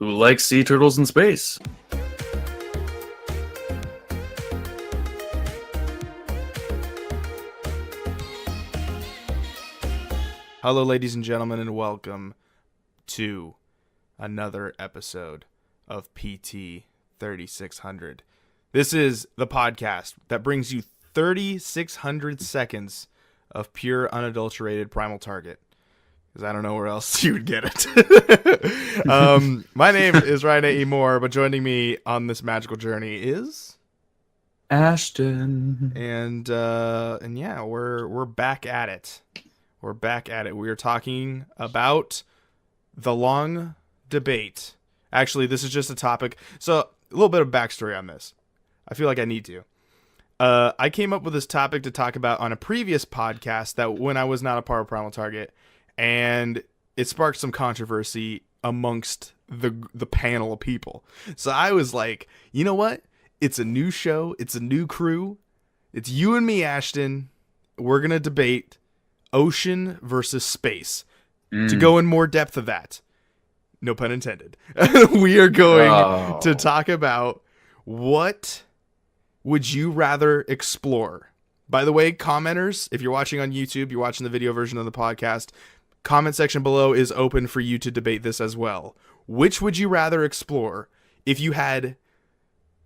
Who likes sea turtles in space? Hello, ladies and gentlemen, and welcome to another episode of PT3600. This is the podcast that brings you 3,600 seconds of pure, unadulterated Primal Target. Because I don't know where else you would get it. My name is Ryan A. Moore, but joining me on this magical journey is Ashton. And yeah, we're back at it. We're back at it. We are talking about the long debate. Actually, this is just a topic. So, a little bit of backstory on this. I feel like I need to. I came up with this topic to talk about on a previous podcast that when I was not a part of Primal Target, and it sparked some controversy amongst the panel of people. So I was like, you know what? It's a new show. It's a new crew. It's you and me, Ashton. We're going to debate ocean versus space. To go in more depth of that, no pun intended, we are going to talk about what would you rather explore. By the way, commenters, if you're watching on YouTube, you're watching the video version of the podcast, comment section below is open for you to debate this as well. Which would you rather explore if you had,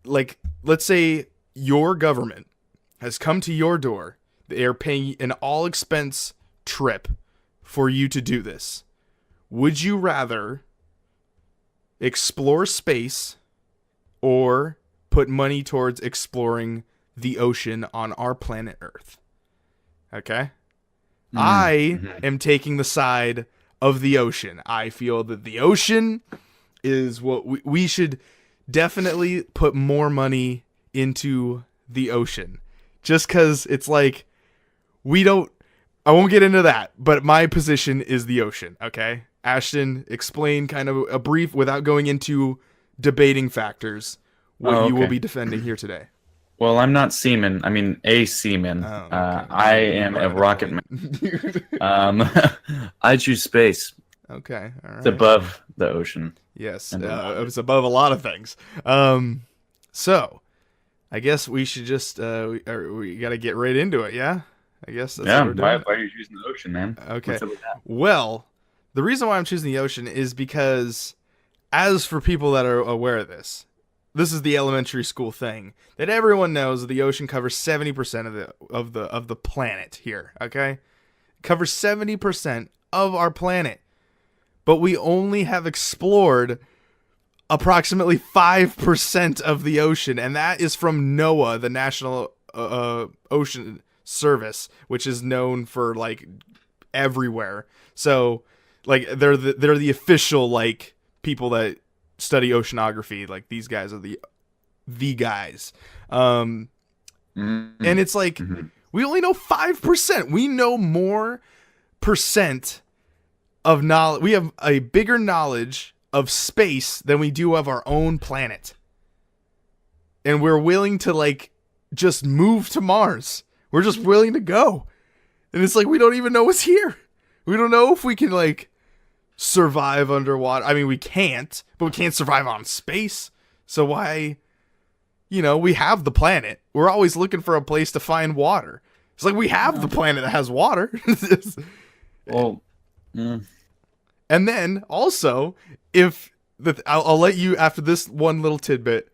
like, let's say your government has come to your door. They are paying an all-expense trip for you to do this. Would you rather explore space or put money towards exploring the ocean on our planet Earth? Okay? I am taking the side of the ocean. I feel that the ocean is what we should definitely put more money into the ocean. Just because it's like, I won't get into that, but my position is the ocean, okay? Ashton, explain kind of a brief, without going into debating factors, what you will be defending here today. Well, I'm not seaman. I mean, a seaman. Oh, okay. I am a rocket man. I choose space. Okay, all right. It's above the ocean. Yes, it's above a lot of things. So, I guess we should just, we got to get right into it, yeah? I guess that's what we're doing. Why are you choosing the ocean, man? Okay. What's up with that? Well, the reason why I'm choosing the ocean is because, as for people that are aware of this is the elementary school thing that everyone knows that the ocean covers 70% of the planet here. Okay, it covers 70% of our planet, but we only have explored approximately 5% of the ocean, and that is from NOAA, the National Ocean Service, which is known for like everywhere. So like they're the official like people that study oceanography. Like these guys are the guys. And it's like we only know 5%. We know more percent of knowledge. We have a bigger knowledge of space than we do of our own planet. And we're willing to like just move to Mars. We're just willing to go. And it's like we don't even know what's here. We don't know if we can like survive underwater. I mean, we can't, but we can't survive on space. So why, we have the planet. We're always looking for a place to find water. It's like we have the planet that has water. Well, and then also, if I'll let you, after this one little tidbit,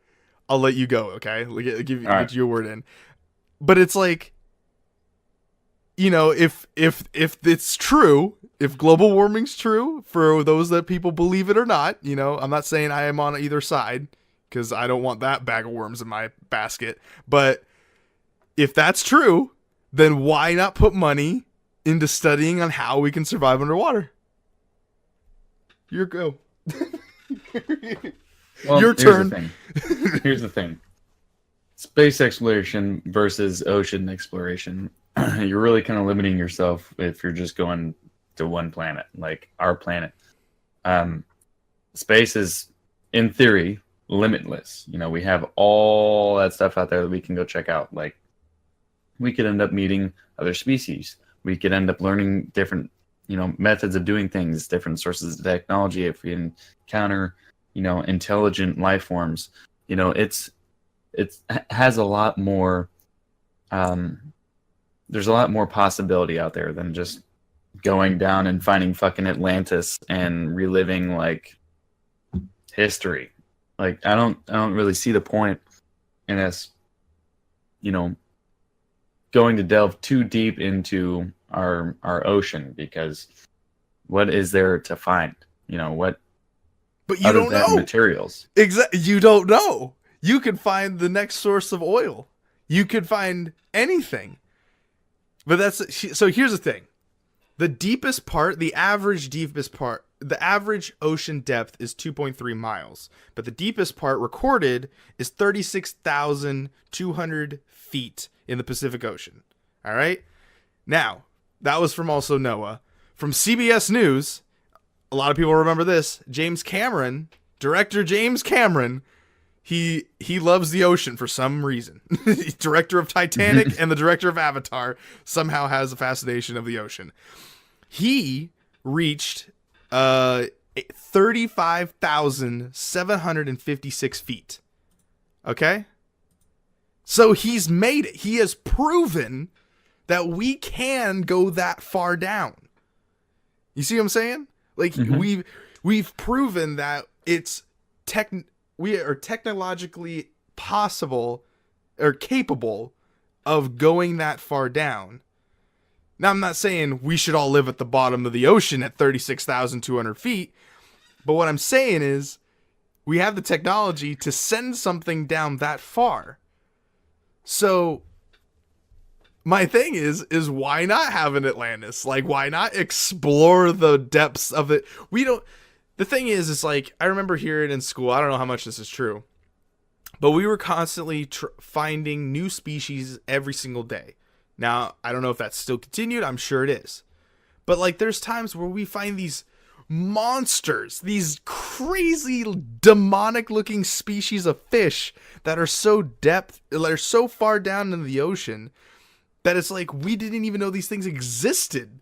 I'll let you go. Okay, get your word in. But it's like, if it's true, if global warming's true, for those that people believe it or not, I'm not saying I am on either side because I don't want that bag of worms in my basket. But if that's true, then why not put money into studying on how we can survive underwater? Your go. Your turn. Here's the thing. Space exploration versus ocean exploration. You're really kind of limiting yourself if you're just going to one planet, like our planet. Space is, in theory, limitless. We have all that stuff out there that we can go check out. Like, we could end up meeting other species. We could end up learning different, methods of doing things, different sources of technology if we encounter intelligent life forms, it has a lot more. There's a lot more possibility out there than just going down and finding fucking Atlantis and reliving like history. Like I don't really see the point in us, you know, going to delve too deep into our ocean, because what is there to find? What But you other don't than know. materials? Exactly. You don't know. You could find the next source of oil. You could find anything. But so here's the thing. The deepest part, the average ocean depth is 2.3 miles, but the deepest part recorded is 36,200 feet in the Pacific Ocean. All right? Now, that was from also NOAA. From CBS News, a lot of people remember this, director James Cameron, he loves the ocean for some reason. Director of Titanic and the director of Avatar somehow has a fascination of the ocean. He reached 35,756 feet. Okay? So he's made it. He has proven that we can go that far down. You see what I'm saying? Like, we've proven that we are technologically possible or capable of going that far down. Now, I'm not saying we should all live at the bottom of the ocean at 36,200 feet, but what I'm saying is we have the technology to send something down that far. So my thing is why not have an Atlantis? Like, why not explore the depths of it? The thing is like, I remember hearing in school, I don't know how much this is true, but we were constantly finding new species every single day. Now, I don't know if that's still continued. I'm sure it is. But like, there's times where we find these monsters, these crazy demonic looking species of fish that are so far down in the ocean that it's like, we didn't even know these things existed.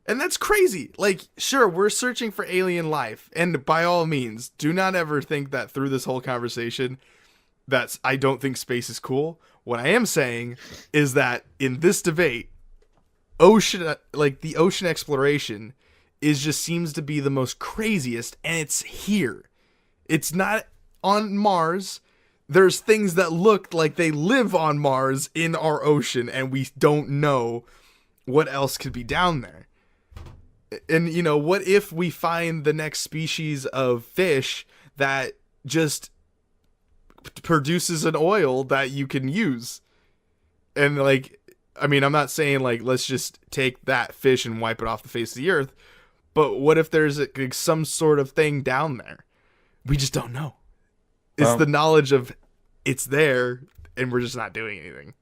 And that's crazy. Like, sure, we're searching for alien life. And by all means, do not ever think that through this whole conversation I don't think space is cool. What I am saying is that in this debate, the ocean exploration seems to be the most craziest, and it's here. It's not on Mars. There's things that look like they live on Mars in our ocean, and we don't know what else could be down there. And, what if we find the next species of fish that just produces an oil that you can use? And like, I mean, I'm not saying like, let's just take that fish and wipe it off the face of the earth, but what if there's some sort of thing down there? We just don't know. It's the knowledge of it's there, and we're just not doing anything.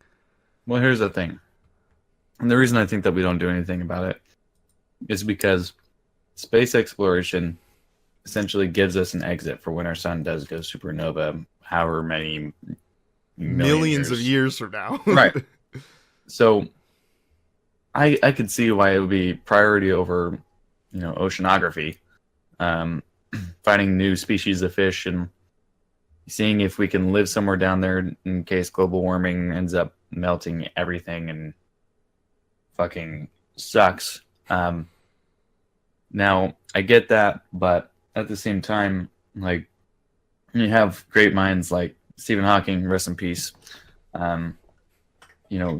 Well, here's the thing. And the reason I think that we don't do anything about it is because space exploration essentially gives us an exit for when our sun does go supernova, however many millions of years from now. Right. So I could see why it would be priority over, oceanography, finding new species of fish and seeing if we can live somewhere down there in case global warming ends up melting everything and fucking sucks. Now, I get that, but at the same time, like, you have great minds like Stephen Hawking, rest in peace.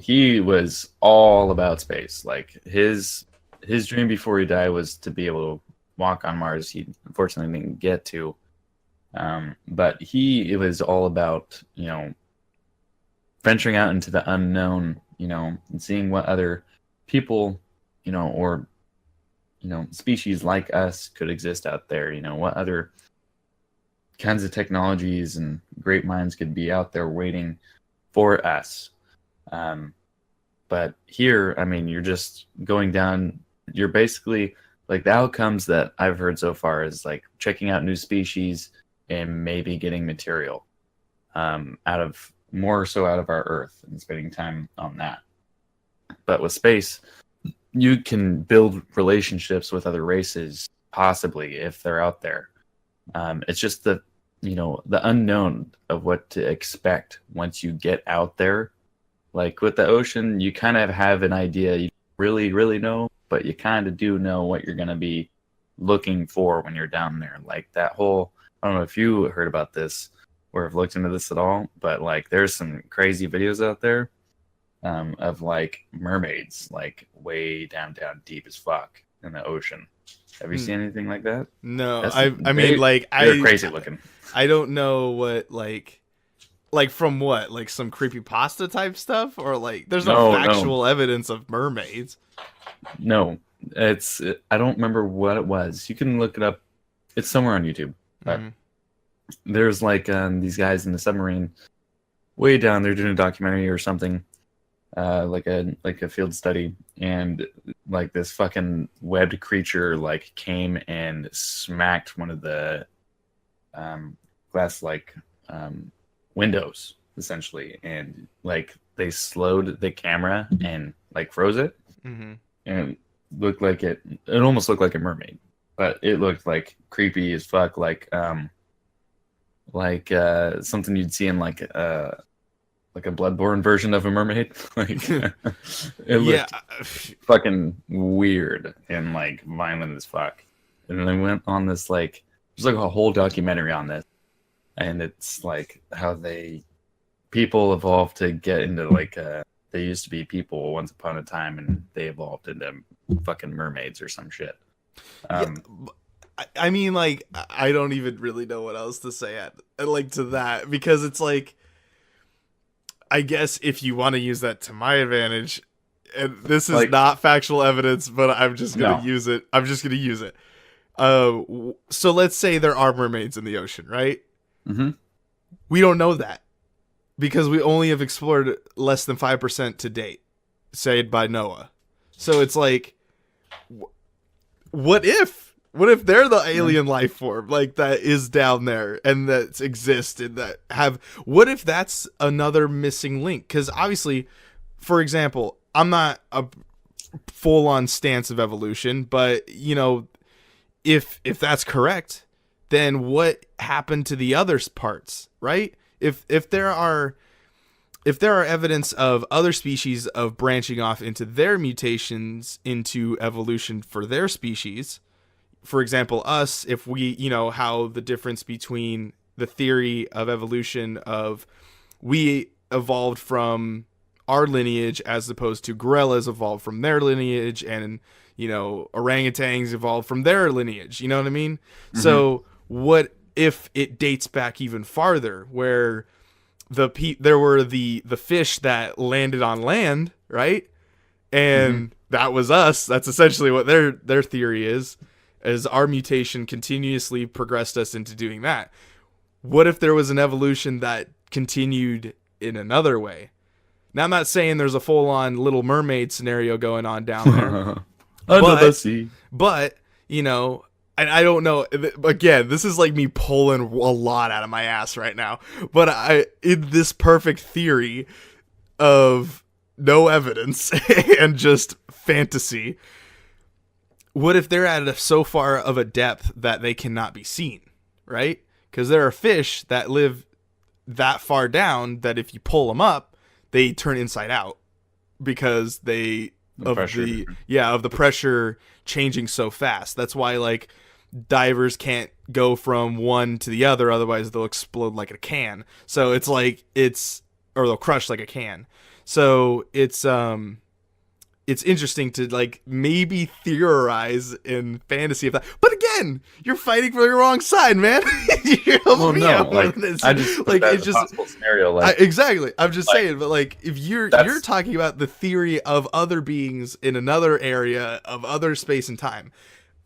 He was all about space. Like, his dream before he died was to be able to walk on Mars. He unfortunately didn't get to. But it was all about, venturing out into the unknown, and seeing what other people, or, species like us could exist out there. What other kinds of technologies and great minds could be out there waiting for us. But here, I mean, you're just going down, you're basically like, the outcomes that I've heard so far is like checking out new species and maybe getting material out of our Earth and spending time on that. But with space, you can build relationships with other races, possibly, if they're out there. It's just the unknown of what to expect once you get out there. Like with the ocean, you kind of have an idea. You really, really know, but you kind of do know what you're going to be looking for when you're down there. Like that whole, I don't know if you heard about this or have looked into this at all, but like there's some crazy videos out there of like mermaids, like way down deep as fuck in the ocean. Have you seen anything like that? No, That's, I mean, like, they're crazy looking. I don't know what, like from what, like some creepypasta type stuff, or like there's no factual evidence of mermaids. No, I don't remember what it was. You can look it up. It's somewhere on YouTube. But there's like these guys in the submarine way down there doing a documentary or something, like a field study, and like this fucking webbed creature like came and smacked one of the glass windows essentially, and like they slowed the camera and like froze it, and looked like it almost looked like a mermaid, but it looked like creepy as fuck, like something you'd see in like a Bloodborne version of a mermaid. Like it looked fucking weird and like violent as fuck. And then they went on this like there's like a whole documentary on this, and it's like how people evolved to get into like they used to be people once upon a time, and they evolved into fucking mermaids or some shit. I mean, like, I don't even really know what else to say to that, because it's like, I guess if you want to use that to my advantage, and this is not factual evidence, but I'm just gonna use it. I'm just gonna use it. So let's say there are mermaids in the ocean, right? We don't know that because we only have explored less than 5% to date, said by NOAA. So it's like, what if they're the alien life form like that is down there and that exists and that have, what if that's another missing link? Because obviously, for example, I'm not a full-on stance of evolution, but you know, if that's correct, then what happened to the other parts, right? If there are evidence of other species of branching off into their mutations into evolution for their species, for example, us, if we, you know, how the difference between the theory of evolution of we evolved from our lineage as opposed to gorillas evolved from their lineage, and, you know, orangutans evolved from their lineage, you know what I mean? So what if it dates back even farther, where there were the fish that landed on land, right? And that was us. That's essentially what their theory is, as our mutation continuously progressed us into doing that. What if there was an evolution that continued in another way? Now, I'm not saying there's a full-on Little Mermaid scenario going on down there. Under the sea. But, you know, and I don't know, again, this is like me pulling a lot out of my ass right now, but in this perfect theory of no evidence and just fantasy, what if they're at so far of a depth that they cannot be seen, right? Because there are fish that live that far down that if you pull them up, they turn inside out because of the pressure changing so fast. That's why like divers can't go from one to the other, otherwise they'll explode like a can. So it's like or they'll crush like a can. So it's interesting to like maybe theorize in fantasy of that. But again, you're fighting for the wrong side, man. You're me out on this. I just like it's just a possible scenario. Exactly. I'm just saying, but like if you're talking about the theory of other beings in another area of other space and time.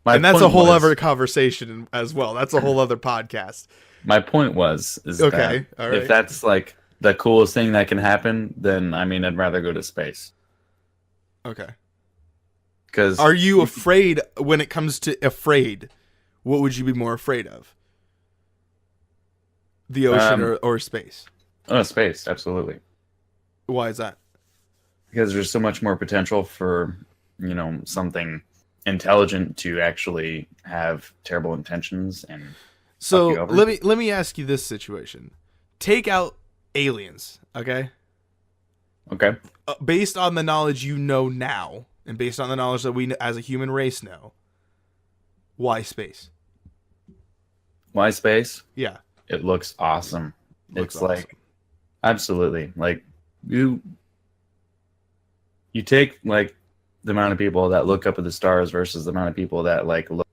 And that's a whole other conversation as well. That's a whole other podcast. My point is that if that's like the coolest thing that can happen, then I mean, I'd rather go to space. Okay. Because are you afraid when it comes to afraid? What would you be more afraid of? The ocean or space? Oh, space, absolutely. Why is that? Because there's so much more potential for, you know, something intelligent to actually have terrible intentions and fuck you So over. let me ask you this situation. Take out aliens, okay? Okay. Based on the knowledge you know now, and based on the knowledge that we as a human race know, why space? My space, Yeah, it looks awesome. looks It's awesome. like absolutely like you you take like the amount of people that look up at the stars versus the amount of people that like look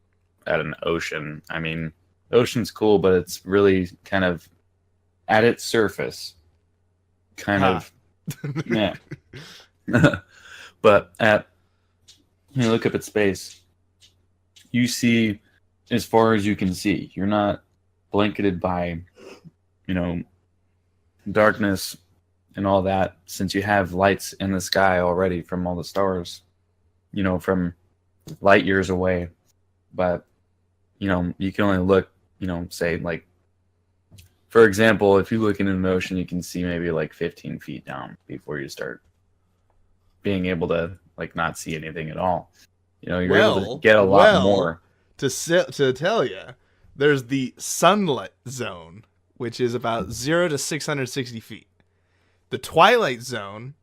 at an ocean. I mean, the ocean's cool, but it's really kind of at its surface, kind Ha. of yeah. But at you look up at space, you see as far as you can see. You're not blanketed by, you know, darkness and all that, since you have lights in the sky already from all the stars, you know, from light years away. But, you know, you can only look, you know, say like, for example, if you look into an ocean, you can see maybe like 15 feet down before you start being able to like not see anything at all. You know, you're able to get a lot more. To tell you, there's the sunlit zone, which is about 0 to 660 feet. The twilight zone,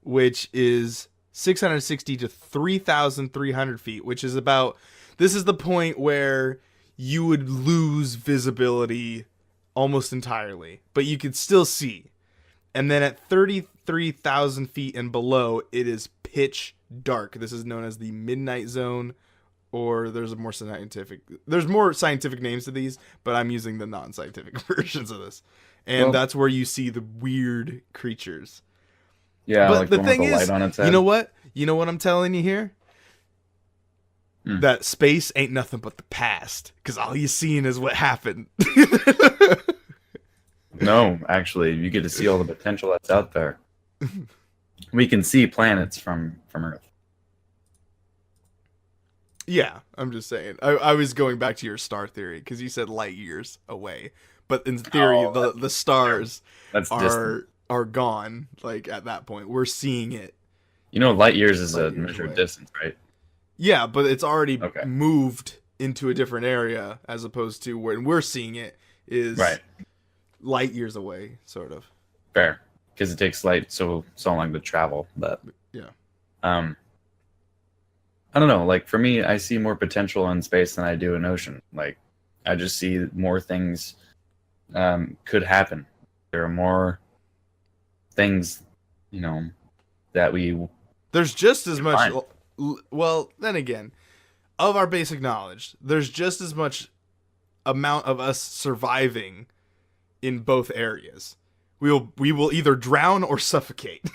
which is 660 to 3,300 feet, which is about, this is the point where you would lose visibility almost entirely, but you could still see. And then at 33,000 feet and below, it is pitch dark. This is known as the midnight zone, or there's more scientific names to these, but I'm using the non-scientific versions of this. And Well, that's where you see the weird creatures. yeah, But like the the one with thing the light is, on its you head. know what? You know what I'm telling you here? Hmm. That space ain't nothing but the past, because all you seeing is what happened. No, actually, you get to see all the potential that's out there. We can see planets from Earth. Yeah, I'm just saying. I was going back to your star theory because you said light years away, but in theory, Oh, the stars that's distant. are gone. Like at that point, we're seeing it You know, light years is light a years measure of away. distance, right? Yeah, but it's already Okay. moved into a different area as opposed to when we're seeing it is Right. light years away, sort of. Fair. Because it takes light so long to travel. But Yeah. I don't know. Like for me, I see more potential in space than I do in ocean. Like I just see more things could happen. There are more things, you know, that we There's just as much. find. Well, then again, of our basic knowledge, there's just as much amount of us surviving in both areas. We will either drown or suffocate,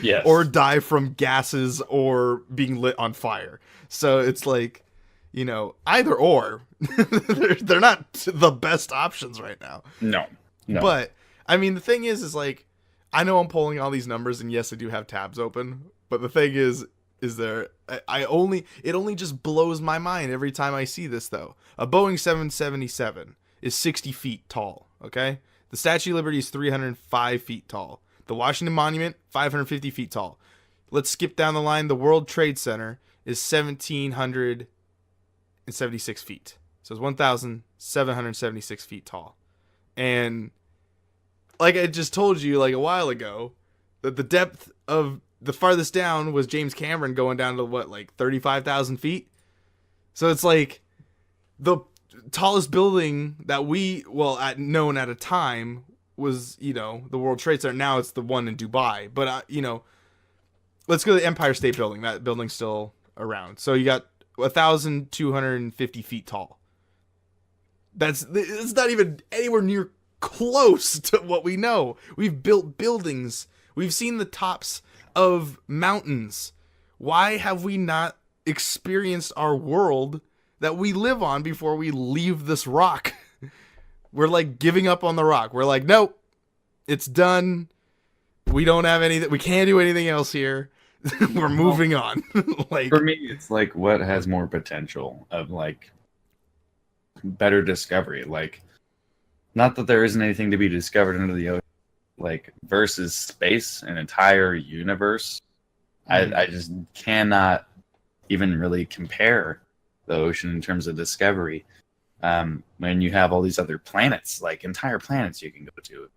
Yes. or die from gases or being lit on fire. So it's like, either or. they're not the best options right now. No. No. But I mean, the thing is like, I know I'm pulling all these numbers, and yes, I do have tabs open. But the thing is it only just blows my mind every time I see this though. A Boeing 777 is 60 feet tall. Okay, the Statue of Liberty is 305 feet tall. The Washington Monument 550 feet tall. Let's skip down the line. The World Trade Center is 1,776 feet. So it's 1,776 feet tall. And like I just told you like a while ago, that the depth of the farthest down was James Cameron going down to what, like 35,000 feet? So it's like the tallest building that known at a time was, the World Trade Center. Now it's the one in Dubai. But, let's go to the Empire State Building. That building's still around. So you got 1,250 feet tall. It's not even anywhere near close to what we know. We've built buildings. We've seen the tops of mountains. Why have we not experienced our world that we live on before we leave this rock? We're like giving up on the rock. We're like, nope, it's done. We don't have anything. We can't do anything else here. We're moving on. Like, for me, it's like what has more potential of like better discovery. Like, not that there isn't anything to be discovered under the ocean, like versus space, an entire universe. I just cannot even really compare the ocean in terms of discovery. when you have all these other planets, like entire planets you can go to.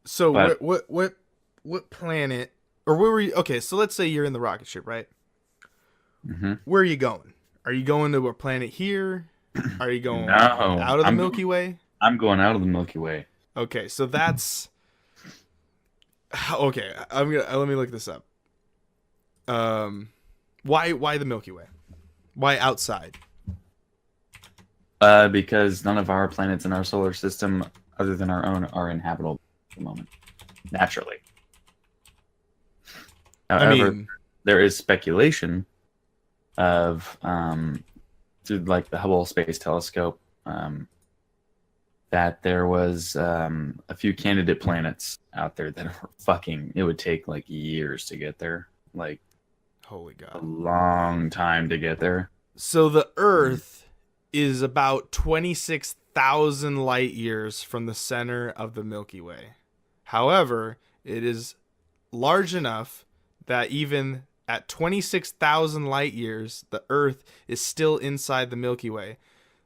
So But what planet or where were you? Okay, so let's say you're in the rocket ship, right? mhm. Where are you going? Are you going to a planet here? Are you going No, out of the Milky Way? I'm going out of the Milky Way. Okay, so that's okay. I'm gonna let me look this up. Why the Milky Way? Why outside? Because none of our planets in our solar system, other than our own, are inhabitable at the moment, naturally. I However, mean, there is speculation of through like the Hubble Space Telescope that there was a few candidate planets out there that are fucking. It would take like years to get there, like holy a God. long time to get there. So the Earth is about 26,000 light years from the center of the Milky Way. However, it is large enough that even at 26,000 light years, the Earth is still inside the Milky Way.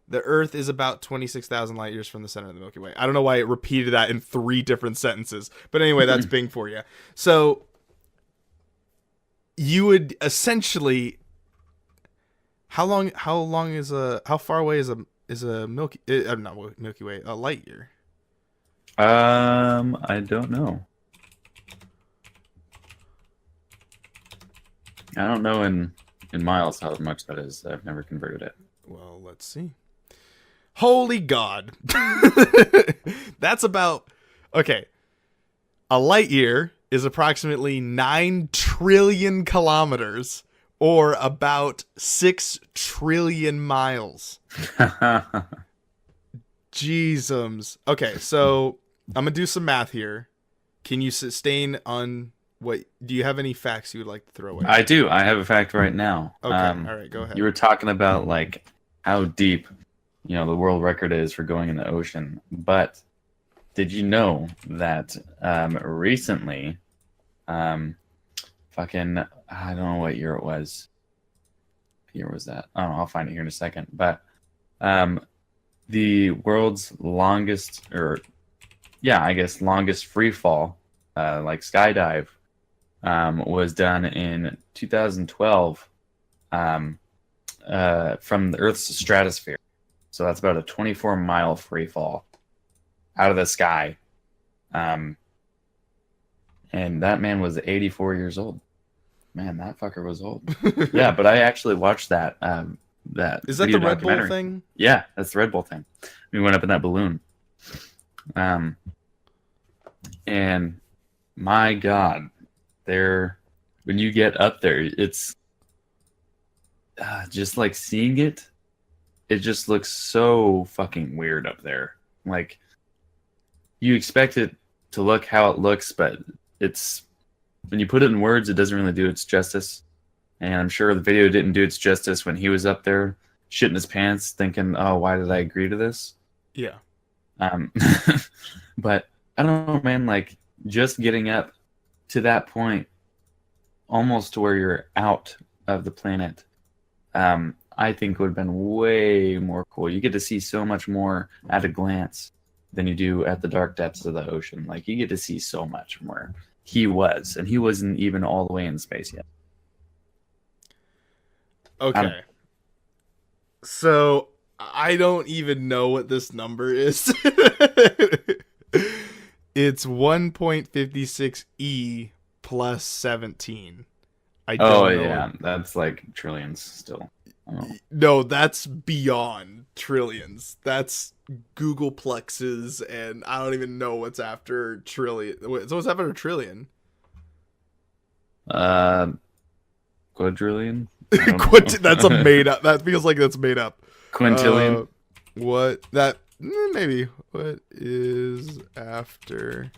The Earth is about 26,000 light years from the center of the Milky Way. I don't know why it repeated that in 3 different sentences. But anyway, that's Bing for you. So you would essentially how far away is a Milky Way, a light year? I don't know. I don't know in miles how much that is. I've never converted it. Well, let's see. Holy God. That's about okay. A light year is approximately 9 trillion kilometers or about 6 trillion miles. Jeezums. Okay, so I'm going to do some math here. Can you sustain on what? Do you have any facts you would like to throw away? I do. I have a fact right now. Okay, all right, go ahead. You were talking about like how deep, the world record is for going in the ocean. But did you know that recently, fucking, I don't know what year it was. What year was that? I don't know. I'll find it here in a second. But the world's longest, longest free fall, like skydive, was done in 2012 from the Earth's stratosphere. So that's about a 24-mile free fall out of the sky. And that man was 84 years old. Man, that fucker was old. Yeah, but I actually watched that. Is that the Red Bull thing? Yeah, that's the Red Bull thing. We went up in that balloon. And my God, when you get up there, it's just like seeing it. It just looks so fucking weird up there. Like you expect it to look how it looks, but it's when you put it in words, it doesn't really do its justice. And I'm sure the video didn't do its justice when he was up there shitting his pants, thinking, "Oh, why did I agree to this?" Yeah. But I don't know, man. Like just getting up to that point, almost to where you're out of the planet, I think would have been way more cool. You get to see so much more at a glance than you do at the dark depths of the ocean. Like you get to see so much from where he was, and he wasn't even all the way in space yet. Okay. So I don't even know what this number is. It's 1.56 E plus 17. I don't know. Yeah, that's like trillions still. No, that's beyond trillions. That's Google plexes, and I don't even know what's after trillion. So what's after a trillion? Quadrillion. That's a made up. That feels like that's made up. Quintillion. What that maybe? What is after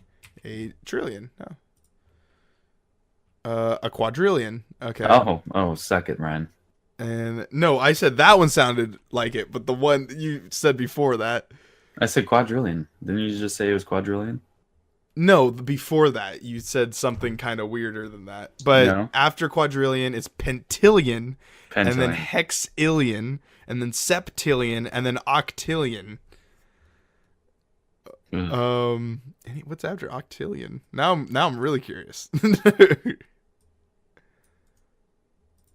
a trillion? No. A quadrillion. Okay. Oh, suck it, Ryan. And no, I said that one sounded like it, but the one you said before that. I said quadrillion. Didn't you just say it was quadrillion? No, before that, you said something kind of weirder than that. But No, after quadrillion, it's pentillion, and then pentillion. hexillion, and then septillion, and then octillion. Ugh. What's after octillion? Now I'm really curious.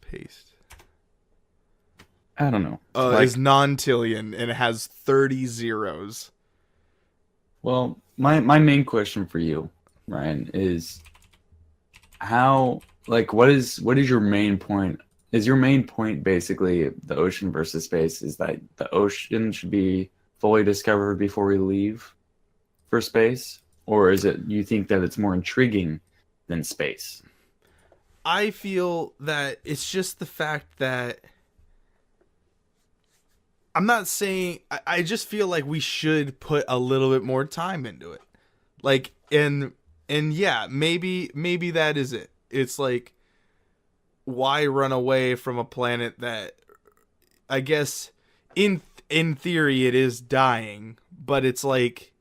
Paste. I don't know. Like, Is nontillion, and it has 30 zeros. well, my main question for you, Ryan, is how, like, what is your main point? Is your main point basically the ocean versus space? Is that the ocean should be fully discovered before we leave for space? Or is it you think that it's more intriguing than space? I feel that it's just the fact that I'm not saying I just feel like we should put a little bit more time into it. Like and yeah, maybe that is it. It's like why run away from a planet that I guess in theory it is dying, but it's like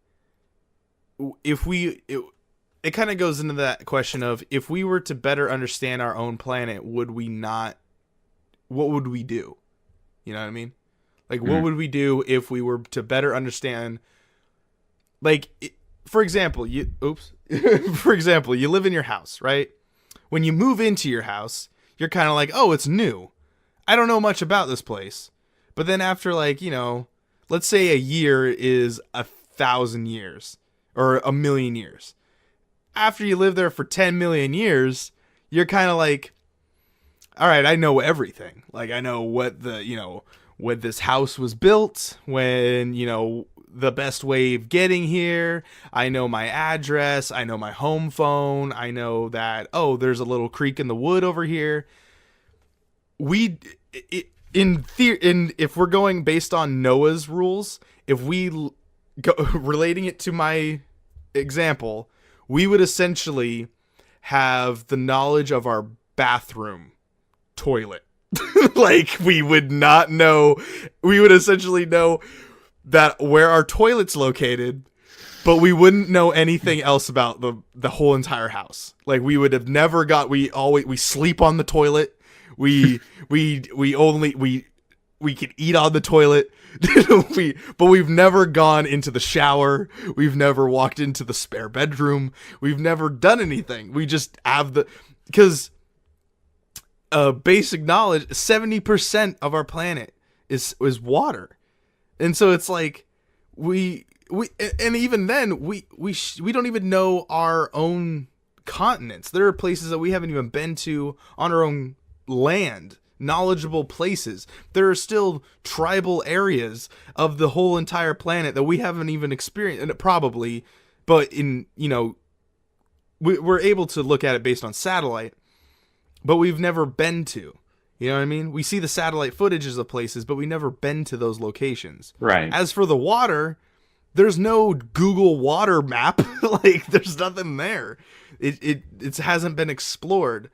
if it kind of goes into that question of if we were to better understand our own planet, would we not what would we do? You know what I mean? Like, what would we do if we were to better understand? Like, for example, for example, you live in your house, right? When you move into your house, you're kind of like, oh, it's new. I don't know much about this place. But then after, like, let's say a year is 1,000 years or 1,000,000 years. After you live there for 10 million years, you're kind of like, all right, I know everything. Like, I know when this house was built, when, the best way of getting here. I know my address. I know my home phone. I know that, oh, there's a little creek in the wood over here. If we're going based on Noah's rules, if we go relating it to my example, we would essentially have the knowledge of our bathroom toilet. Like, we would not know. We would essentially know that where our toilet's located, but we wouldn't know anything else about the whole entire house. Like, we would have never got. We sleep on the toilet. We could eat on the toilet. But we've never gone into the shower. We've never walked into the spare bedroom. We've never done anything. We just have because basic knowledge, 70% of our planet is water. And so it's like and even then we don't even know our own continents. There are places that we haven't even been to on our own land, knowledgeable places. There are still tribal areas of the whole entire planet that we haven't even experienced, and probably, but we're able to look at it based on satellite, but we've never been to. You know what I mean? We see the satellite footages of places, but we've never been to those locations. Right. As for the water, there's no Google water map. Like, there's nothing there. It hasn't been explored.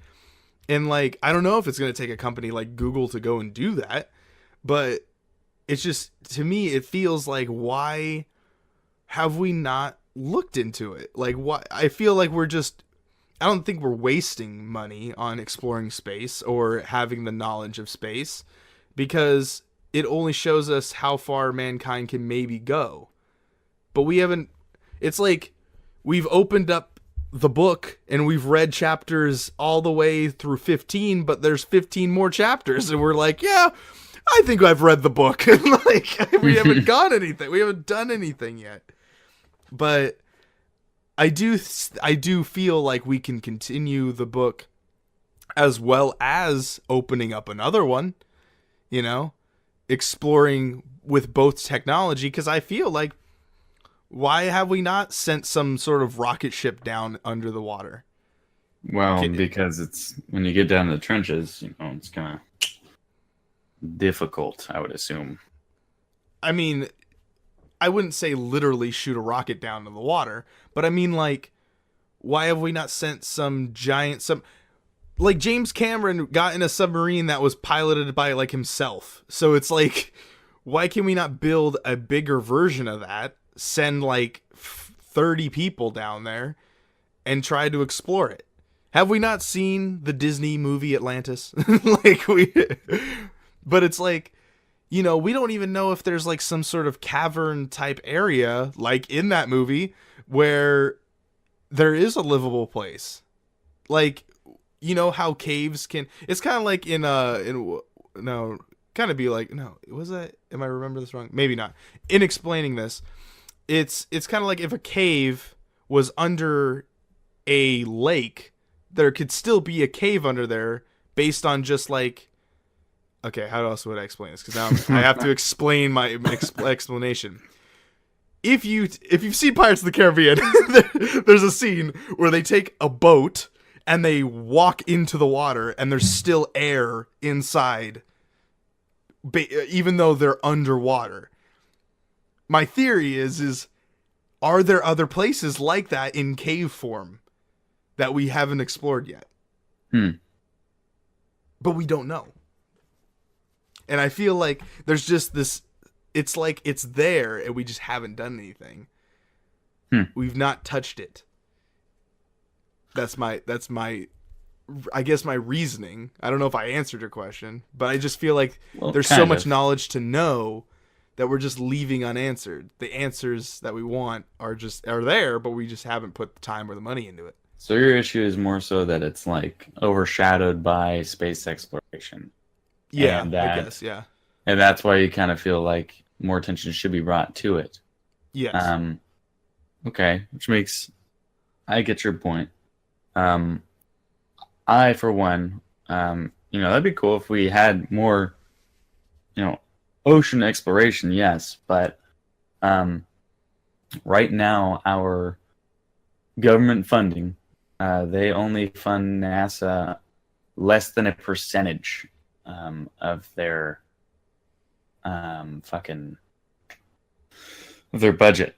And, like, I don't know if it's going to take a company like Google to go and do that, but it's just, to me, it feels like, why have we not looked into it? Like, why? I feel like I don't think we're wasting money on exploring space or having the knowledge of space, because it only shows us how far mankind can maybe go. But we haven't. It's like we've opened up the book and we've read chapters all the way through 15, but there's 15 more chapters, and we're like, yeah, I think I've read the book. Like, we haven't got anything. We haven't done anything yet. But I do feel like we can continue the book as well as opening up another one, exploring with both technology, because I feel like, why have we not sent some sort of rocket ship down under the water? Well, because it's when you get down to the trenches, it's kind of difficult, I would assume. I mean, I wouldn't say literally shoot a rocket down in the water, but I mean, like, why have we not sent some giant, like, James Cameron got in a submarine that was piloted by, like, himself. So it's like, why can we not build a bigger version of that? Send, like, 30 people down there and tried to explore it. Have we not seen the Disney movie Atlantis? But it's like, you know, we don't even know if there's like some sort of cavern type area like in that movie where there is a livable place. Like, you know how caves can, it's kind of like no, kind of be like, no, was that, am I remember this wrong? Maybe not. In explaining this, it's kind of like if a cave was under a lake, there could still be a cave under there based on just like, okay, how else would I explain this? Because now I have to explain my explanation. If you've seen Pirates of the Caribbean, there's a scene where they take a boat and they walk into the water and there's still air inside, even though they're underwater. My theory is are there other places like that in cave form that we haven't explored yet? But we don't know. And I feel like there's just this, it's like it's there and we just haven't done anything. We've not touched it. That's my I guess my reasoning. I don't know if I answered your question, but I just feel like there's so much knowledge to know that we're just leaving unanswered. The answers that we want are there, but we just haven't put the time or the money into it. So your issue is more so that it's like overshadowed by space exploration. Yeah, I guess, yeah. And that's why you kind of feel like more attention should be brought to it. Yes. Okay, I get your point. I, for one, that'd be cool if we had more, ocean exploration, yes, but right now our government funding, they only fund NASA less than a percentage of their their budget.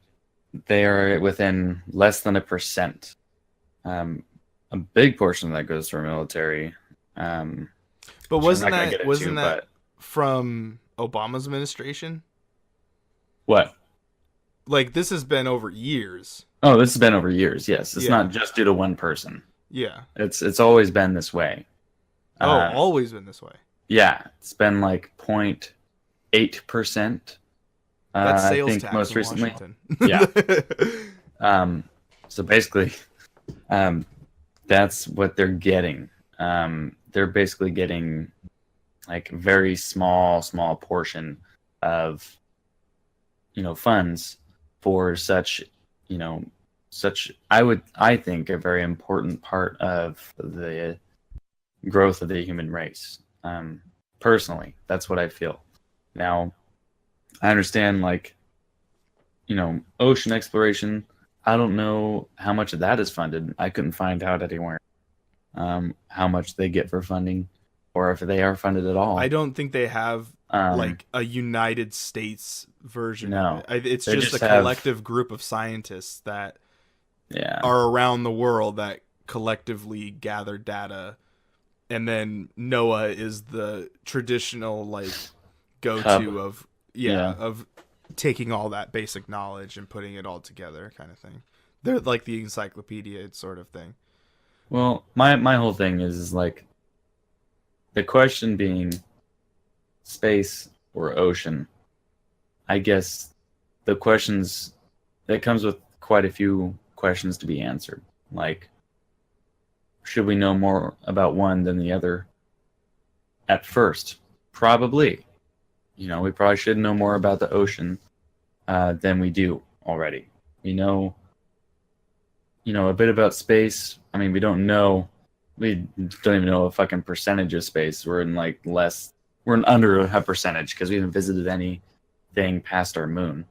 They are within less than 1%. A big portion of that goes to our military. But wasn't that from Obama's administration? What? Like, this has been over years. Oh, this has been over years. Yes, it's not just due to one person. Yeah, it's always been this way. Always been this way. Yeah, it's been like 0.8%. That's sales I think tax most in recently. Washington. Yeah. So basically, that's what they're getting. They're basically getting like very small portion of funds for such I think a very important part of the growth of the human race. Personally, that's what I feel. Now, I understand ocean exploration. I don't know how much of that is funded. I couldn't find out anywhere how much they get for funding, or if they are funded at all. I don't think they have like a United States version. No, of it. It's just a collective group of scientists that are around the world that collectively gather data, and then NOAA is the traditional go-to of taking all that basic knowledge and putting it all together, kind of thing. They're like the encyclopedia sort of thing. Well, my whole thing is like the question being space or ocean. I guess the questions that comes with quite a few questions to be answered. Like, should we know more about one than the other? At first, probably. We probably should know more about the ocean than we do already. We know, a bit about space. I mean, we don't even know a fucking percentage of space. We're in we're under a percentage because we haven't visited anything past our moon.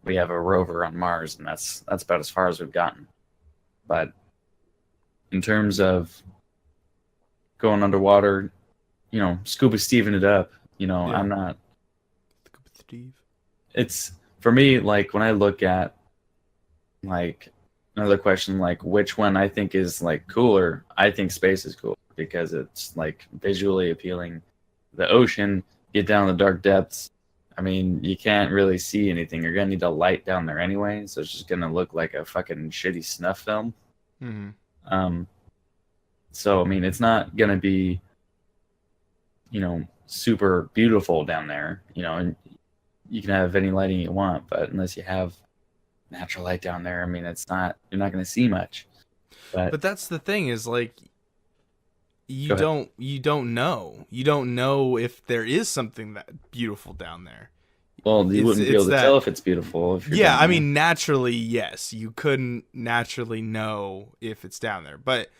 We have a rover on Mars, and that's about as far as we've gotten. But in terms of going underwater, scuba Steven it up, I'm not. Steve. It's for me, like when I look at another question, like which one I think is cooler. I think space is cool because it's visually appealing. The ocean, get down in the dark depths, I mean, you can't really see anything. You're gonna need a light down there anyway, so it's just gonna look like a fucking shitty snuff film. Mm-hmm. Um, so I mean, it's not gonna be, super beautiful down there, and you can have any lighting you want, but unless you have natural light down there, I mean, you're not gonna see much. But But that's the thing is like go ahead. you don't know. You don't know if there is something that beautiful down there. Well, you wouldn't be It's able to tell that if it's beautiful if you're yeah, down I there. mean naturally yes, you couldn't naturally know if it's down there. But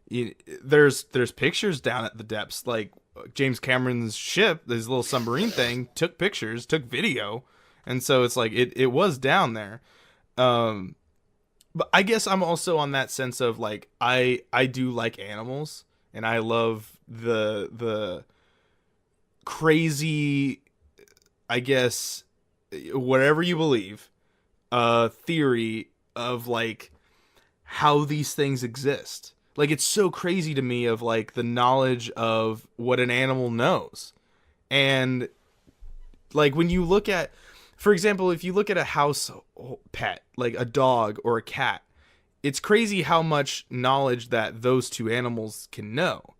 there's pictures down at the depths like James Cameron's ship, this little submarine thing, took pictures, took video. And so it's like it was down there. Um but I guess I'm also on that sense of like I do like animals and I love the crazy, I guess, whatever you believe, theory of like how these things exist. Like it's so crazy to me of like the knowledge of what an animal knows. And like when you look at, for example, if you look at a house pet, like a dog or a cat, it's crazy how much knowledge that those two animals can know.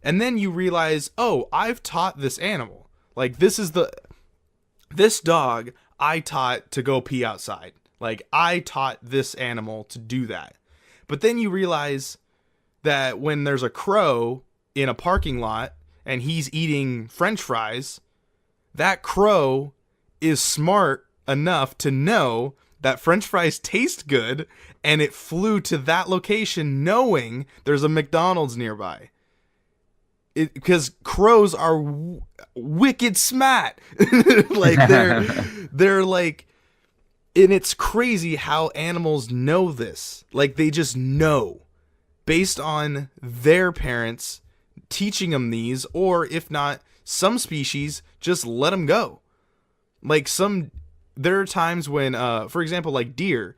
And then you realize, oh, I've taught this animal. Like this dog I taught to go pee outside. Like I taught this animal to do that. But then you realize that when there's a crow in a parking lot and he's eating french fries, that crow is smart enough to know that french fries taste good and it flew to that location knowing there's a McDonald's nearby. Because crows are wicked smart. Like they're like, and it's crazy how animals know this. Like they just know based on their parents teaching them these, or if not, some species just let them go. Like there are times when, for example, like deer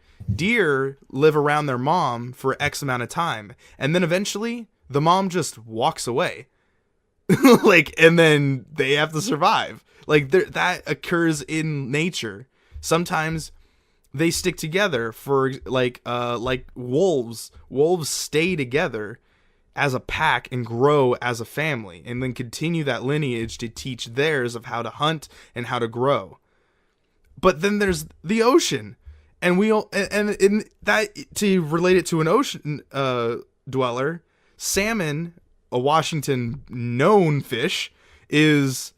live around their mom for X amount of time, and then eventually the mom just walks away. Like, and then they have to survive. Like that occurs in nature. Sometimes they stick together for like wolves. Wolves stay together as a pack and grow as a family, and then continue that lineage to teach theirs of how to hunt and how to grow. But then there's the ocean, and and that, to relate it to an ocean dweller, salmon, a Washington known fish, is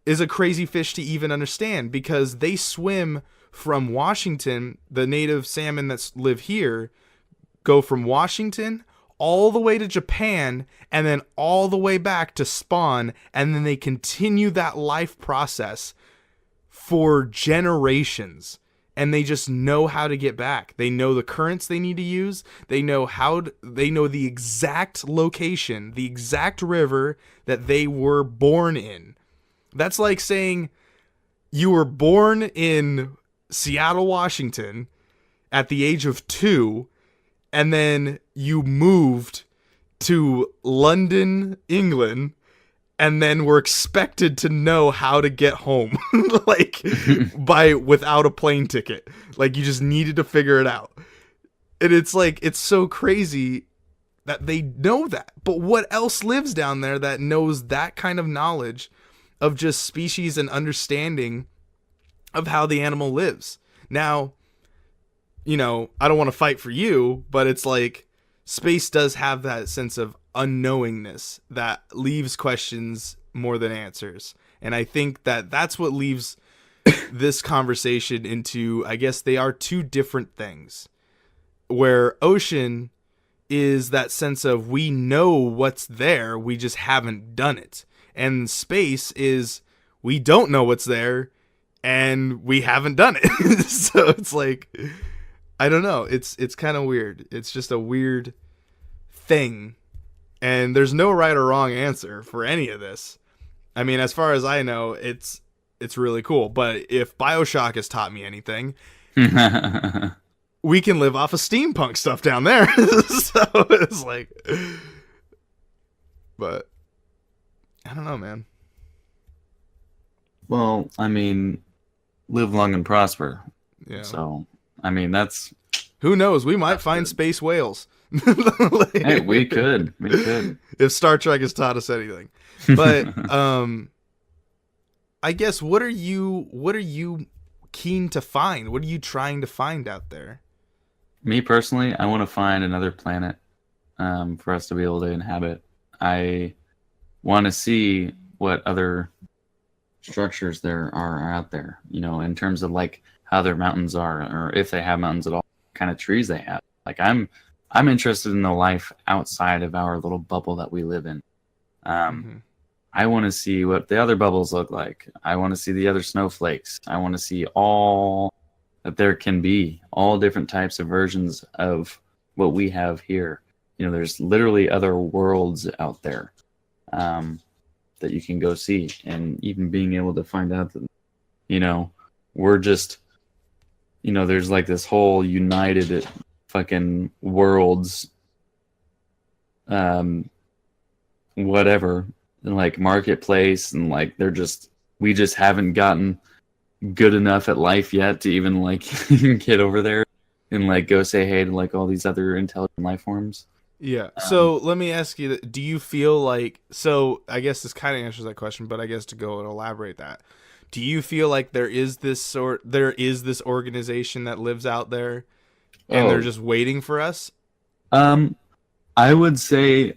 a crazy fish to even understand, because they swim from Washington. The native salmon that live here go from Washington all the way to Japan and then all the way back to spawn, and then they continue that life process for generations. And they just know how to get back. They know the currents they need to use. They know they know the exact location, the exact river that they were born in. That's like saying you were born in Seattle, Washington at the age of 2, and then you moved to London, England, and then were expected to know how to get home like without a plane ticket. Like you just needed to figure it out. And it's like, it's so crazy that they know that. But what else lives down there that knows that kind of knowledge of just species and understanding of how the animal lives? Now, I don't want to fight for you, but it's like space does have that sense of unknowingness that leaves questions more than answers. And I think that that's what leaves this conversation into, I guess they are two different things. Where ocean is that sense of we know what's there, we just haven't done it. And space is we don't know what's there and we haven't done it. So it's like, I don't know. It's kind of weird. It's just a weird thing. And there's no right or wrong answer for any of this. I mean, as far as I know, it's really cool. But if BioShock has taught me anything, we can live off of steampunk stuff down there. So it's like, but I don't know, man. Well, I mean, live long and prosper. Yeah. So, I mean, Who knows? We might that's find good. space whales. Hey, we could. We could. If Star Trek has taught us anything. But I guess what are you keen to find? What are you trying to find out there? Me personally, I want to find another planet for us to be able to inhabit. I want to see what other structures there are out there, in terms of like how their mountains are, or if they have mountains at all, what kind of trees they have. Like I'm interested in the life outside of our little bubble that we live in. Um, Mm-hmm. I want to see what the other bubbles look like. I want to see the other snowflakes. I want to see all that there can be, all different types of versions of what we have here. There's literally other worlds out there that you can go see, and even being able to find out that, we're just, there's like this whole united fucking worlds, um, whatever, like marketplace, and like we just haven't gotten good enough at life yet to even like get over there and like go say hey to like all these other intelligent life forms. Yeah. Um, So let me ask you: do you feel like? So I guess this kind of answers that question, but I guess to go and elaborate that, do you feel like there is this organization that lives out there, and they're oh, just waiting for us? um, I would say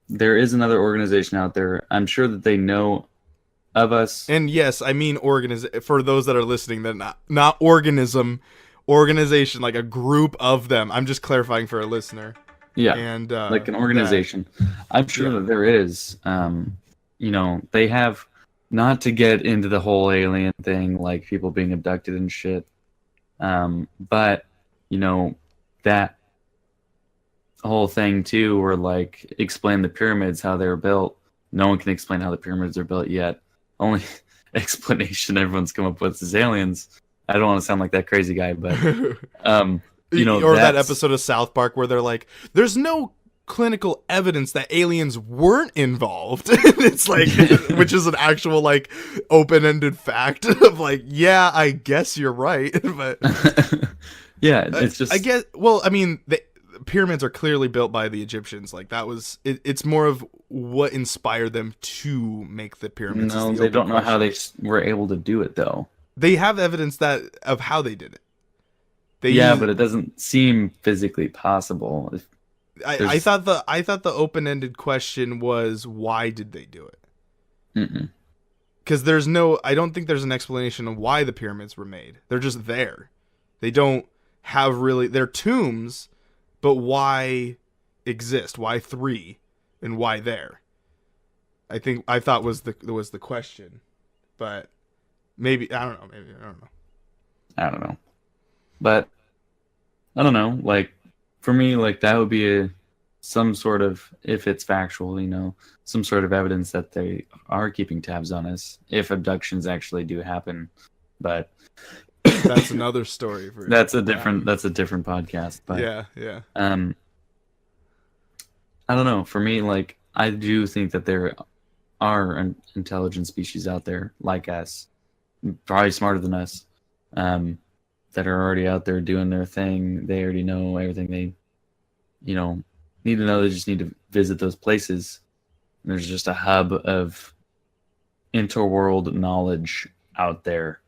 there is another organization out there. I'm sure that they know of us. And yes, I mean for those that are listening, that not organism, organization, like a group of them. I'm just clarifying for a listener, Yeah, and like an that organization. I'm sure yeah. that there is. They have, not to get into the whole alien thing, like people being abducted and shit. But that whole thing too, where like explain the pyramids, how they were built. No one can explain how the pyramids are built yet. Only explanation everyone's come up with is aliens. I don't want to sound like that crazy guy, but um, Or that that's episode of South Park where they're like, "There's no clinical evidence that aliens weren't involved." It's like, which is an actual like open-ended fact of like, yeah, I guess you're right, but yeah, it's I just guess. Well, I mean, the pyramids are clearly built by the Egyptians. Like that was it's more of what inspired them to make the pyramids is no, the they open don't know how they question. were able to do it though. They have evidence that of how they did it. They Yeah, use but it doesn't seem physically possible. If I there's thought the open ended question was why did they do it? mm-mm. Because I don't think there's an explanation of why the pyramids were made. They're just there. They don't have really they're tombs, but why exist? Why three, and why there? I thought was the question, but maybe I don't know. Maybe I don't know. I don't know, but I don't know. Like for me, like that would be some sort of, if it's factual, some sort of evidence that they are keeping tabs on us if abductions actually do happen. But That's another story for that's a different podcast. But yeah, yeah. um, I don't know. For me, like I do think that there are an intelligent species out there like us, probably smarter than us, um, that are already out there doing their thing. They already know everything they, you know, need to know. They just need to visit those places. And there's just a hub of interworld knowledge out there,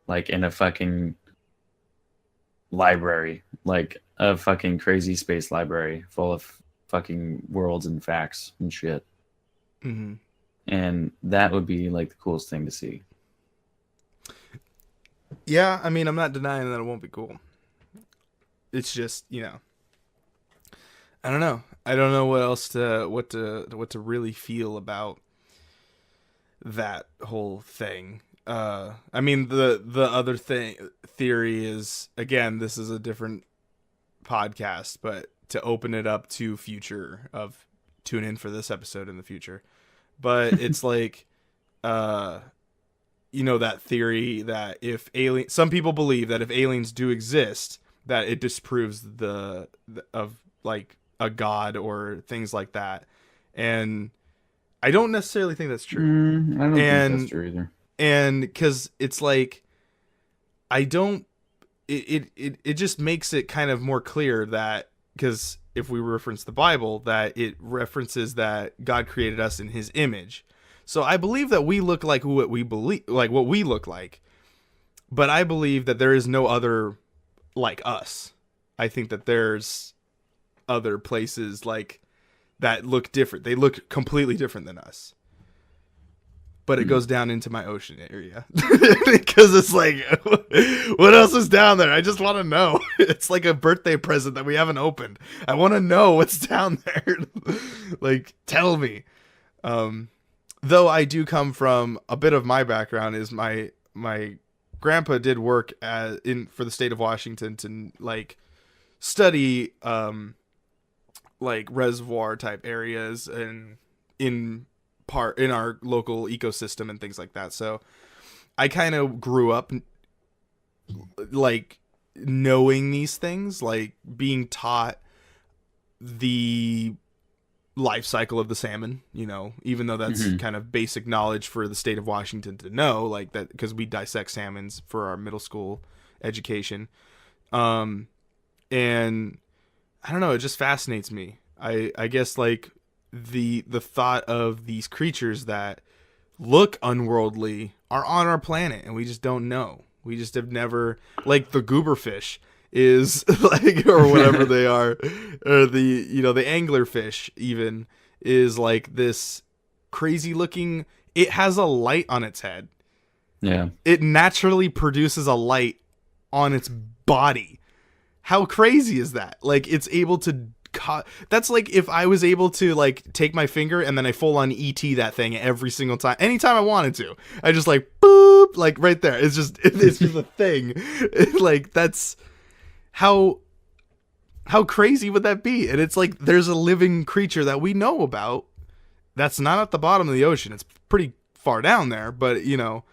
like in a fucking library, like a fucking crazy space library full of fucking worlds and facts and shit. Hmm. And that would be like the coolest thing to see. Yeah, I mean, I'm not denying that it won't be cool. It's just, I don't know. I don't know what to really feel about that whole thing. I mean, the other thing theory is, again, this is a different podcast, but to open it up to future of tune in for this episode in the future. But it's like, uh that theory that if some people believe that if aliens do exist, that it disproves of like a god or things like that. And I don't necessarily think that's true. I don't think that's And true either. And because it's like, I don't, it just makes it kind of more clear that, because if we reference the Bible, that it references that God created us in his image. So I believe that we look like what we believe, like what we look like. But I believe that there is no other like us. I think that there's other places like that look different. They look completely different than us. But it goes down into my ocean area because it's like, what else is down there? I just want to know. It's like a birthday present that we haven't opened. I want to know what's down there. Like, tell me. Though I do come from a bit of my background is my grandpa did work for the state of Washington to like study like reservoir type areas and in our local ecosystem and things like that. So I kind of grew up like knowing these things, like being taught the life cycle of the salmon, you know, even though that's kind of basic knowledge for the state of Washington to know, like that, because we dissect salmons for our middle school education. And I don't know, it just fascinates me. I guess like the thought of these creatures that look unworldly are on our planet and we just don't know. We just have never, like the goober fish is like, or whatever they are, or the, you know, the anglerfish even is like this crazy looking, it has a light on its head. Yeah. It naturally produces a light on its body. How crazy is that? Like it's able to that's like if I was able to like take my finger and then I full on ET that thing every single time, anytime I wanted to. I just like boop, like right there. It's just a thing. Like that's how crazy would that be? And it's like there's a living creature that we know about that's not at the bottom of the ocean. It's pretty far down there, but you know,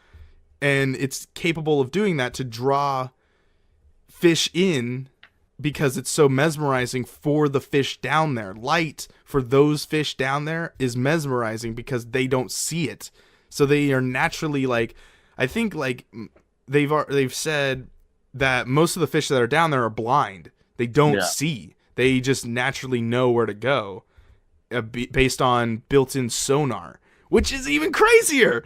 and it's capable of doing that to draw fish in because it's so mesmerizing for the fish down there. Light for those fish down there is mesmerizing because they don't see it. So they are naturally like, I think like they've said that most of the fish that are down there are blind. They don't see. They just naturally know where to go based on built-in sonar, which is even crazier.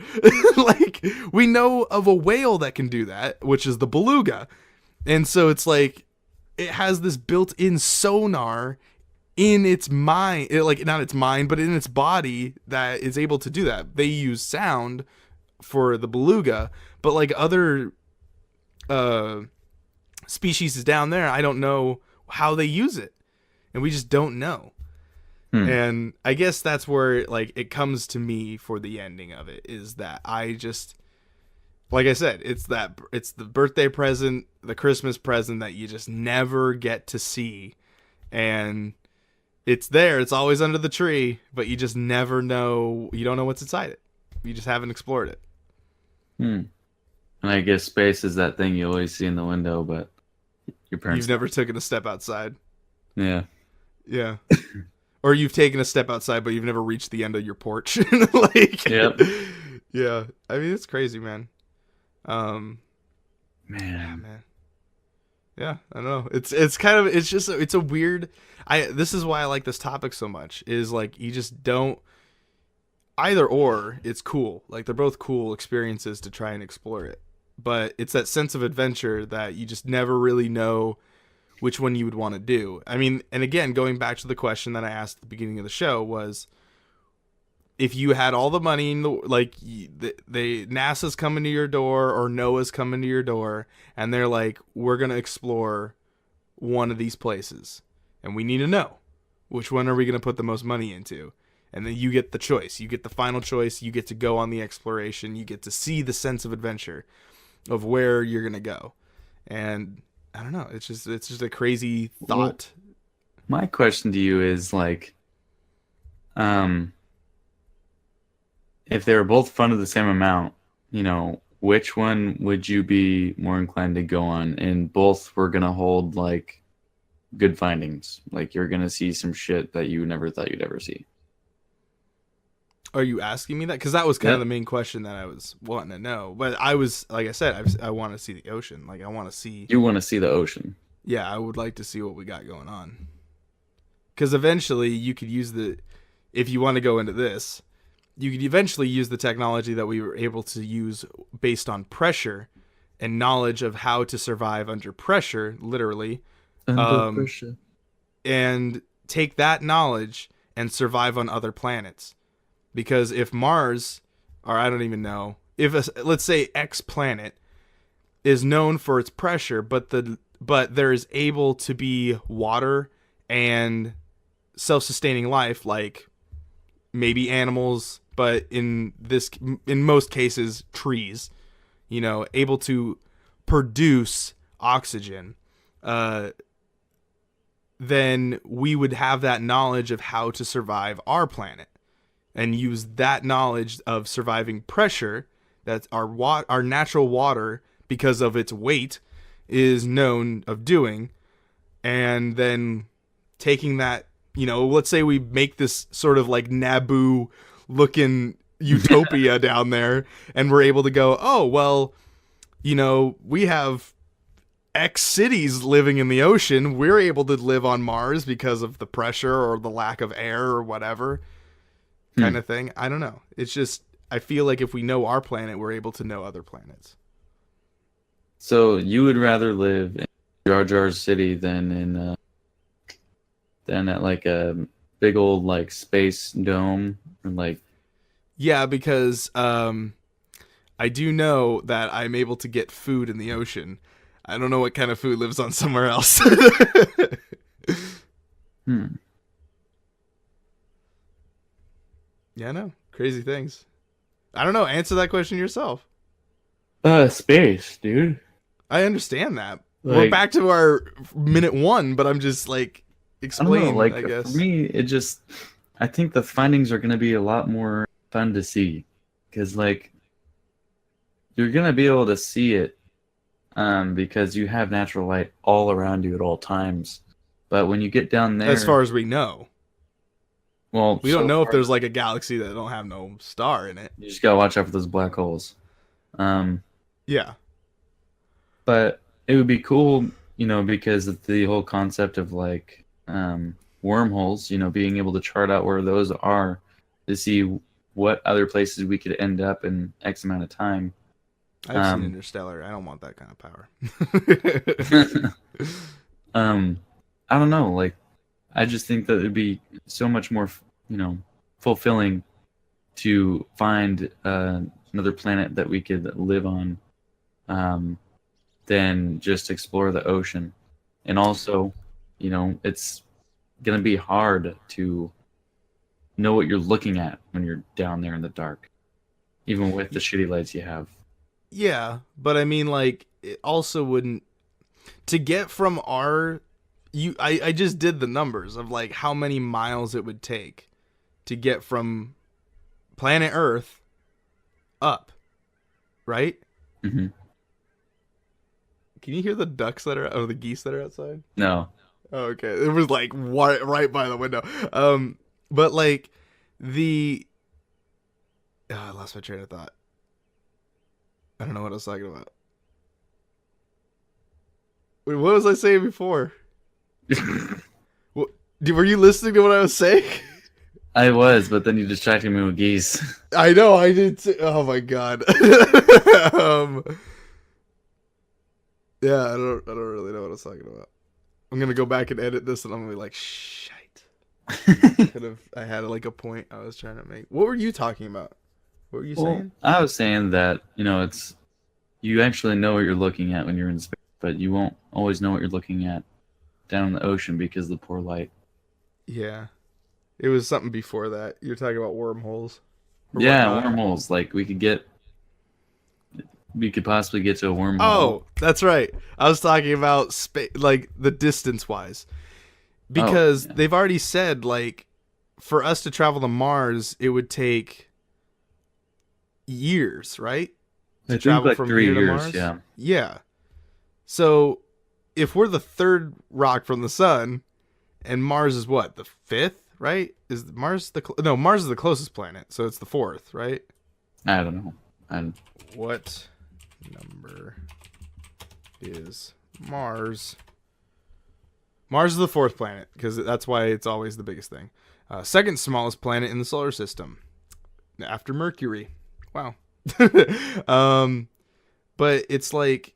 Like we know of a whale that can do that, which is the beluga. And so it's like, it has this built-in sonar in its mind, like not its mind, but in its body that is able to do that. They use sound for the beluga, but like other species is down there, I don't know how they use it, and we just don't know. And I guess that's where like it comes to me for the ending of it, is that I just, like I said, it's the birthday present, the Christmas present that you just never get to see. And it's there, it's always under the tree, but you just never know, you don't know what's inside it. You just haven't explored it. And I guess space is that thing you always see in the window, but your parents... You've never taken a step outside. Yeah. Yeah. Or you've taken a step outside, but you've never reached the end of your porch. Like, yep. Yeah. I mean, it's crazy, man. Man. Yeah, I don't know. It's kind of, it's just, it's a weird, this is why I like this topic so much, is like, you just don't, either or, it's cool. Like, they're both cool experiences to try and explore it. But it's that sense of adventure that you just never really know which one you would want to do. I mean, and again, going back to the question that I asked at the beginning of the show was, if you had all the money in the, like, the NASA's coming to your door or NOAA's coming to your door, and they're like, we're going to explore one of these places, and we need to know which one are we going to put the most money into. And then you get the choice. You get the final choice. You get to go on the exploration. You get to see the sense of adventure of where you're going to go. And I don't know. It's just a crazy thought. Well, my question to you is like, if they were both funded the same amount, you know, which one would you be more inclined to go on? And both were going to hold like good findings. Like you're going to see some shit that you never thought you'd ever see. Are you asking me that? Because that was kind of Yeah. the main question that I was wanting to know. But I was, like I said, I want to see the ocean. Like I want to see. You want to see the ocean. Yeah, I would like to see what we got going on. Because eventually you could use if you want to go into this, you could eventually use the technology that we were able to use based on pressure and knowledge of how to survive under pressure, literally, Under um, pressure. and take that knowledge and survive on other planets. Because if Mars, or I don't even know, let's say X planet is known for its pressure, but there is able to be water and self-sustaining life, like maybe animals, but in most cases trees, able to produce oxygen, then we would have that knowledge of how to survive our planet and use that knowledge of surviving pressure. That's our natural water, because of its weight, is known of doing, and then taking that, let's say we make this sort of like Naboo looking utopia down there, and we're able to go, oh well, we have X cities living in the ocean. We're able to live on Mars because of the pressure or the lack of air or whatever kind of thing. I don't know. It's just, I feel like if we know our planet, we're able to know other planets. So you would rather live in Jar Jar City than at like a big old like space dome, or like. Yeah, because I do know that I'm able to get food in the ocean. I don't know what kind of food lives on somewhere else. Hmm. Yeah, I know. Crazy things. I don't know. Answer that question yourself. Space, dude. I understand that. We're Like, back to our minute one, but I'm just like I don't explain, know. Like I guess. for me, I think the findings are gonna be a lot more fun to see, because like you're gonna be able to see it, because you have natural light all around you at all times. But when you get down there, As far as we know. well, We don't so know if far, there's like a galaxy that don't have no star in it. you just gotta watch out for those black holes. Um, Yeah. but it would be cool, because of the whole concept of like wormholes, being able to chart out where those are to see what other places we could end up in X amount of time. I've seen Um, Interstellar. I don't want that kind of power. I don't know. Like, I just think that it'd be so much more, fulfilling to find another planet that we could live on, than just explore the ocean. And also, it's gonna be hard to know what you're looking at when you're down there in the dark, even with the shitty lights you have. Yeah, but I mean, like, it also wouldn't, to get from I just did the numbers of like how many miles it would take to get from planet Earth up, right? Hmm. Can you hear the ducks or the geese that are outside? No. Oh, okay. It was like right by the window. But like the, I lost my train of thought. I don't know what I was talking about. Wait, what was I saying before? What, were you listening to what I was saying? I was, but then you distracted me with geese. I know I did. Oh my god. Yeah, I don't really know what I was talking about. I'm gonna go back and edit this, and I'm gonna be like, shite. I had like a point I was trying to make. What were you talking about? What were you saying? I was saying that, it's you actually know what you're looking at when you're in space, but you won't always know what you're looking at down in the ocean because of the poor light. Yeah, it was something before that. You're talking about wormholes. Yeah, Whatnot. wormholes. Like we could possibly get to a wormhole. Oh, that's right. I was talking about like the distance wise, because yeah. they've already said like for us to travel to Mars, it would take years, right? I To think travel like from 3 here to years, Mars. yeah. Yeah. So if we're the third rock from the sun, and Mars is what, the fifth right? Is Mars no, Mars is the closest planet, so it's the fourth, right? I don't know. What number is Mars? Mars is the fourth planet, because that's why it's always the biggest thing. Second smallest planet in the solar system, after Mercury. Wow. But it's like,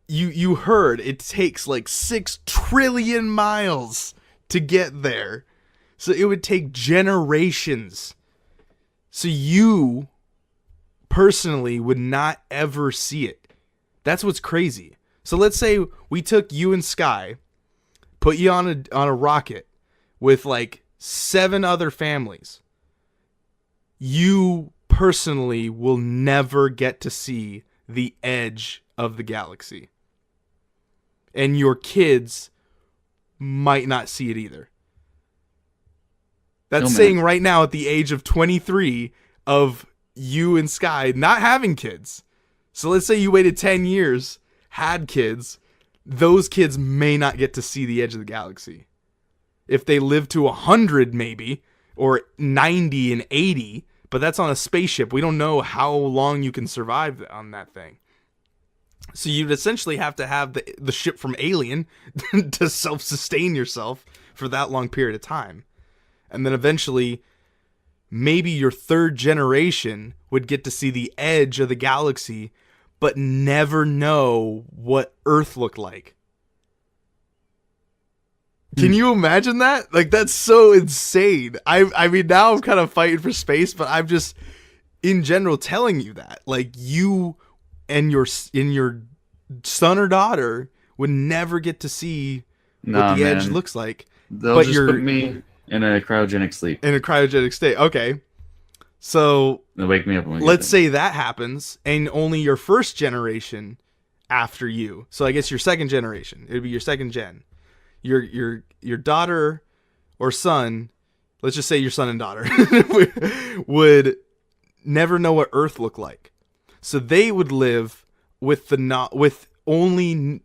you heard it takes like 6 trillion miles to get there. So it would take generations. So you personally would not ever see it. That's what's crazy. So let's say we took you and Sky, put you on a rocket with like 7 other families. You personally will never get to see the edge of the galaxy. And your kids might not see it either. That's saying right now, at the age of 23, of you and Sky not having kids. So let's say you waited 10 years, had kids. Those kids may not get to see the edge of the galaxy. If they live to 100 maybe, or 90 and 80, but that's on a spaceship. We don't know how long you can survive on that thing. So you'd essentially have to have the ship from Alien to self-sustain yourself for that long period of time. And then eventually, maybe your third generation would get to see the edge of the galaxy, but never know what Earth looked like. Can you imagine that? Like, that's so insane. I mean, now I'm kind of fighting for space, but I'm just, in general, telling you that. Like, you and your son or daughter would never get to see what the edge looks like. They'll just put me in a cryogenic sleep. In a cryogenic state. Okay. So they'll wake me up when let's say that happens, and only your first generation after you. So I guess your second generation. It would be your second gen. Your daughter or son, let's just say your son and daughter, would never know what Earth looked like. So they would live with only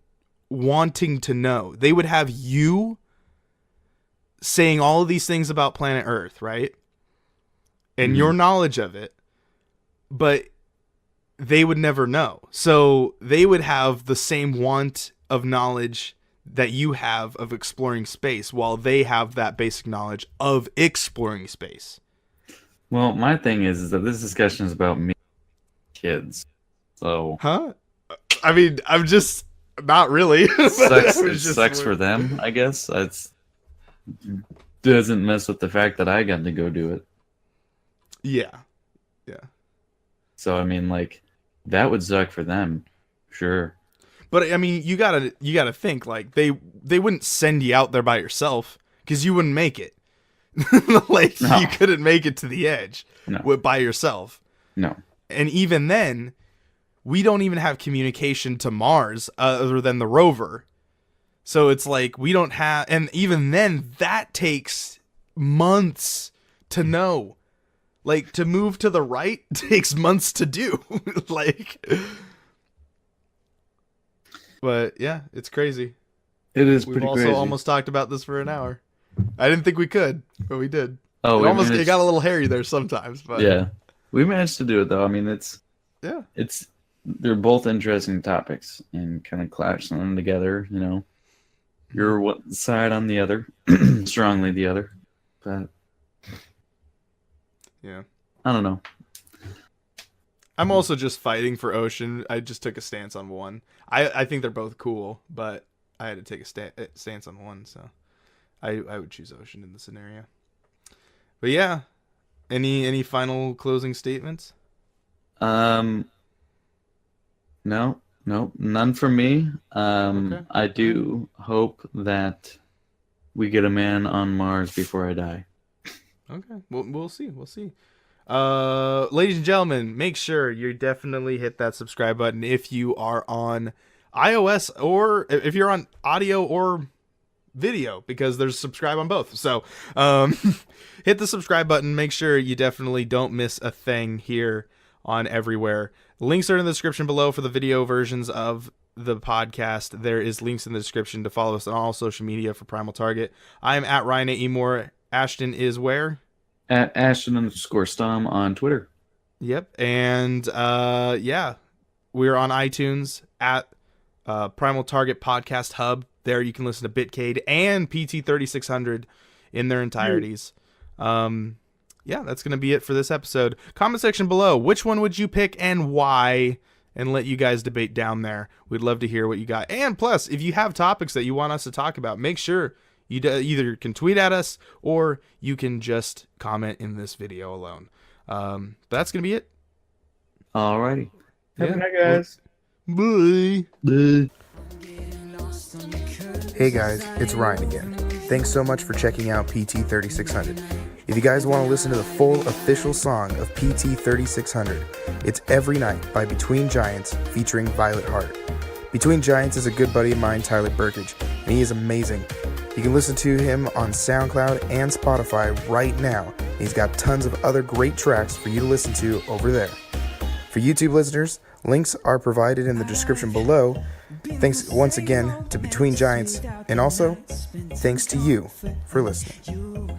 wanting to know. They would have you saying all of these things about planet Earth, right? And your knowledge of it, but they would never know. So they would have the same want of knowledge that you have of exploring space, while they have that basic knowledge of exploring space. Well, my thing is that this discussion is about me, kids. So, I mean, I'm just not really. It sucks for them, I guess. It doesn't mess with the fact that I got to go do it. Yeah. So I mean, like, that would suck for them, sure. But I mean, you gotta think, like, they wouldn't send you out there by yourself, because you wouldn't make it. Like, no. You couldn't make it to the edge by yourself. No. And even then, we don't even have communication to Mars other than the rover. So it's like we don't have, and even then, that takes months to know. Like, to move to the right takes months to do. Like, but yeah, it's crazy. It is pretty crazy. We've also almost talked about this for an hour. I didn't think we could, but we did. Oh, it got a little hairy there sometimes, but yeah, we managed to do it though. I mean, they're both interesting topics and kind of clashing them together. You know, you're one side on the other, strongly the other, but yeah, I don't know. I'm also just fighting for Ocean. I just took a stance on one. I think they're both cool, but I had to take a stance on one, so I would choose Ocean in the scenario. But yeah, any final closing statements? No, none from me. Okay. I do hope that we get a man on Mars before I die. Okay, we'll see. Ladies and gentlemen, make sure you definitely hit that subscribe button if you are on iOS, or if you're on audio or video, because there's subscribe on both. So hit the subscribe button. Make sure you definitely don't miss a thing here on everywhere. Links are in the description below for the video versions of the podcast, there is links in the description to follow us on all social media for Primal Target. I am at Ryan A. Moore. Ashton is where? At Ashton_Stom on Twitter. Yep. And we're on iTunes at Primal Target Podcast Hub. There you can listen to Bitcade and PT3600 in their entireties. That's going to be it for this episode. Comment section below, which one would you pick and why? And let you guys debate down there. We'd love to hear what you got. And plus, if you have topics that you want us to talk about, make sure you either can tweet at us or you can just comment in this video alone. But that's going to be it. Alrighty. Have a good night, guys. Bye. Bye. Hey guys, it's Ryan again. Thanks so much for checking out PT3600. If you guys want to listen to the full official song of PT3600, it's Every Night by Between Giants featuring Violet Heart. Between Giants is a good buddy of mine, Tyler Burkage, and he is amazing. You can listen to him on SoundCloud and Spotify right now. He's got tons of other great tracks for you to listen to over there. For YouTube listeners, links are provided in the description below. Thanks once again to Between Giants, and also thanks to you for listening.